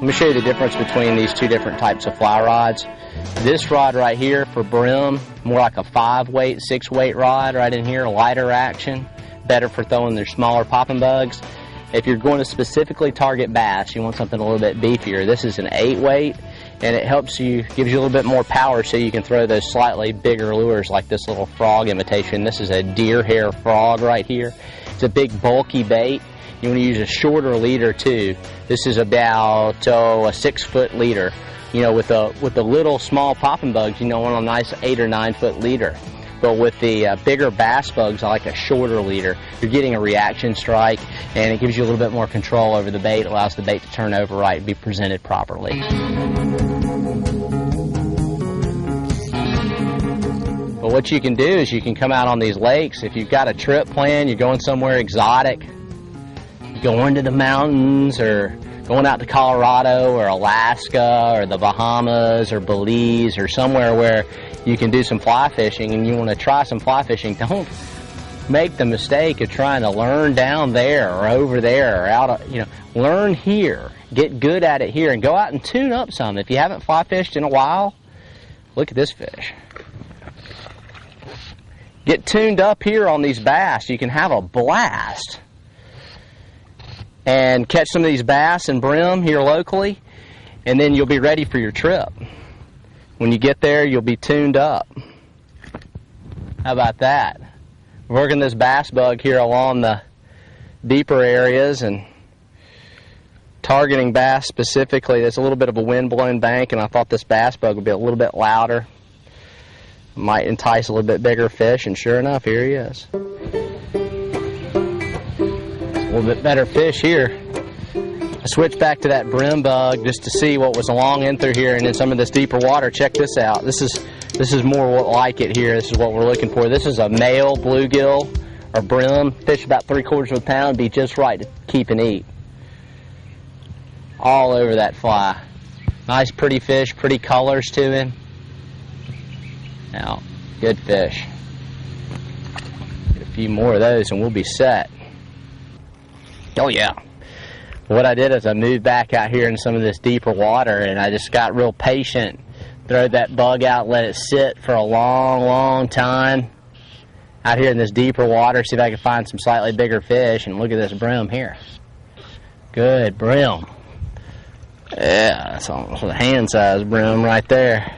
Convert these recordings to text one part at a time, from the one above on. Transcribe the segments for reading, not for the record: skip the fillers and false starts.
Let me show you the difference between these two different types of fly rods. This rod right here for brim, more like a 5-weight, 6-weight rod right in here, lighter action, better for throwing their smaller popping bugs. If you're going to specifically target bass, you want something a little bit beefier. This is an 8-weight, and it helps you, gives you a little bit more power so you can throw those slightly bigger lures like this little frog imitation. This is a deer hair frog right here. It's a big bulky bait. You want to use a shorter leader too. This is about a 6-foot leader. You know, with the little small popping bugs, you want a nice 8 or 9 foot leader. But with the bigger bass bugs, I like a shorter leader. You're getting a reaction strike, and it gives you a little bit more control over the bait, allows the bait to turn over right and be presented properly. But what you can do is you can come out on these lakes. If you've got a trip planned, you're going somewhere exotic, going to the mountains, or going out to Colorado or Alaska or the Bahamas or Belize or somewhere where you can do some fly fishing and you want to try some fly fishing, don't make the mistake of trying to learn down there or over there or out, learn here. Get good at it here and go out and tune up some. If you haven't fly fished in a while, look at this fish. Get tuned up here on these bass. You can have a blast and catch some of these bass and brim here locally, and then you'll be ready for your trip. When you get there, you'll be tuned up. How about that? Working this bass bug here along the deeper areas and targeting bass specifically. There's a little bit of a wind-blown bank, and I thought this bass bug would be a little bit louder. Might entice a little bit bigger fish, and sure enough, here he is. A little bit better fish here. I switched back to that brim bug just to see what was along in through here and in some of this deeper water. Check this out. This is more like it here. This is what we're looking for. This is a male bluegill or brim. Fish about 3/4 of a pound. Be just right to keep and eat. All over that fly. Nice pretty fish, pretty colors to him. Now, good fish. Get a few more of those and we'll be set. Oh yeah. What I did is I moved back out here in some of this deeper water, and I just got real patient. Throw that bug out, let it sit for a long, long time out here in this deeper water, see if I can find some slightly bigger fish. And look at this brim here. Good brim. Yeah, that's almost a hand-sized brim right there.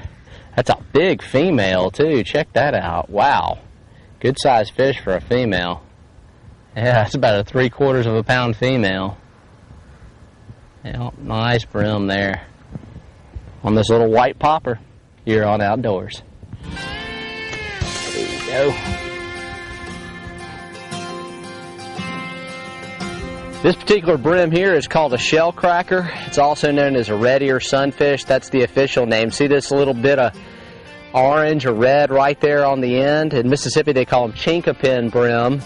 That's a big female too. Check that out. Wow. Good sized fish for a female. Yeah, it's about a 3/4 of a pound female. Yeah, nice brim there on this little white popper here on Outdoors. There you go. This particular brim here is called a shell cracker. It's also known as a red ear sunfish. That's the official name. See this little bit of orange or red right there on the end? In Mississippi they call them chinkapin brim.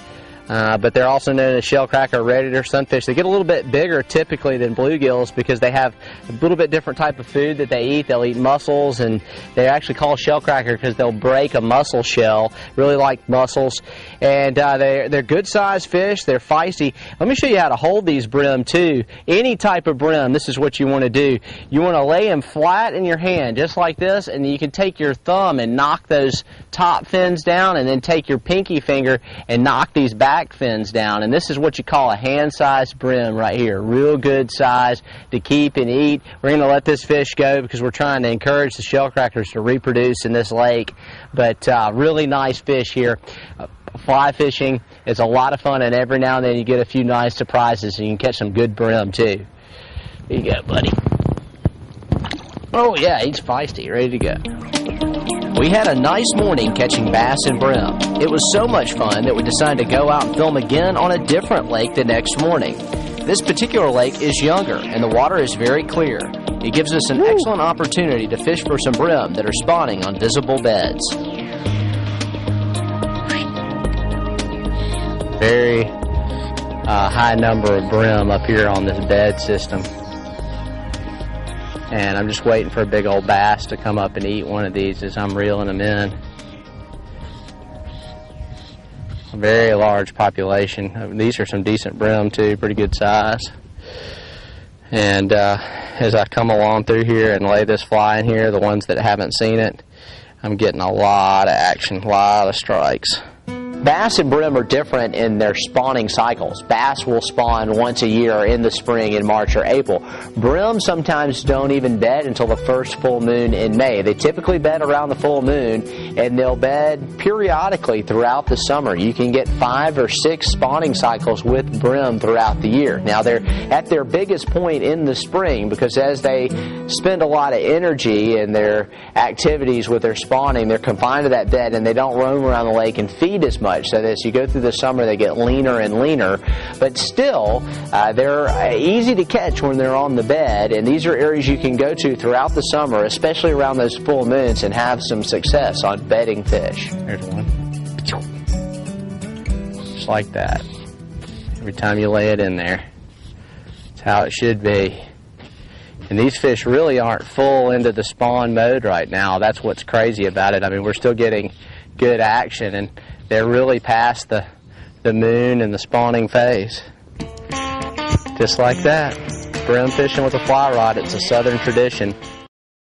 But they're also known as shell cracker, red ear sunfish. They get a little bit bigger typically than bluegills because they have a little bit different type of food that they eat. They'll eat mussels, and they actually call shell cracker because they'll break a mussel shell. Really like mussels, and they're good sized fish. They're feisty. Let me show you how to hold these brim too. Any type of brim, this is what you want to do. You want to lay them flat in your hand, just like this, and you can take your thumb and knock those top fins down, and then take your pinky finger and knock these back fins down. And this is what you call a hand-sized brim right here. Real good size to keep and eat. We're going to let this fish go because we're trying to encourage the shell crackers to reproduce in this lake. But really nice fish here. Fly fishing is a lot of fun, and every now and then you get a few nice surprises, and you can catch some good brim too. Here you go, buddy. Oh yeah, he's feisty, ready to go. We had a nice morning catching bass and brim. It was so much fun that we decided to go out and film again on a different lake the next morning. This particular lake is younger and the water is very clear. It gives us an excellent opportunity to fish for some brim that are spawning on visible beds. Very high number of brim up here on this bed system. And I'm just waiting for a big old bass to come up and eat one of these as I'm reeling them in. A very large population. These are some decent brim too, pretty good size. And as I come along through here and lay this fly in here, the ones that haven't seen it, I'm getting a lot of action, a lot of strikes. Bass and brim are different in their spawning cycles. Bass will spawn once a year in the spring in March or April. Brim sometimes don't even bed until the first full moon in May. They typically bed around the full moon, and they'll bed periodically throughout the summer. You can get 5 or 6 spawning cycles with brim throughout the year. Now they're at their biggest point in the spring because as they spend a lot of energy in their activities with their spawning, they're confined to that bed and they don't roam around the lake and feed as much. So that as you go through the summer, they get leaner and leaner. But still, they're easy to catch when they're on the bed. And these are areas you can go to throughout the summer, especially around those full moons, and have some success on bedding fish. Here's one. Just like that. Every time you lay it in there. That's how it should be. And these fish really aren't full into the spawn mode right now. That's what's crazy about it. I mean, we're still getting good action, and they're really past the moon and the spawning phase. Just like that. Brim fishing with a fly rod, it's a southern tradition.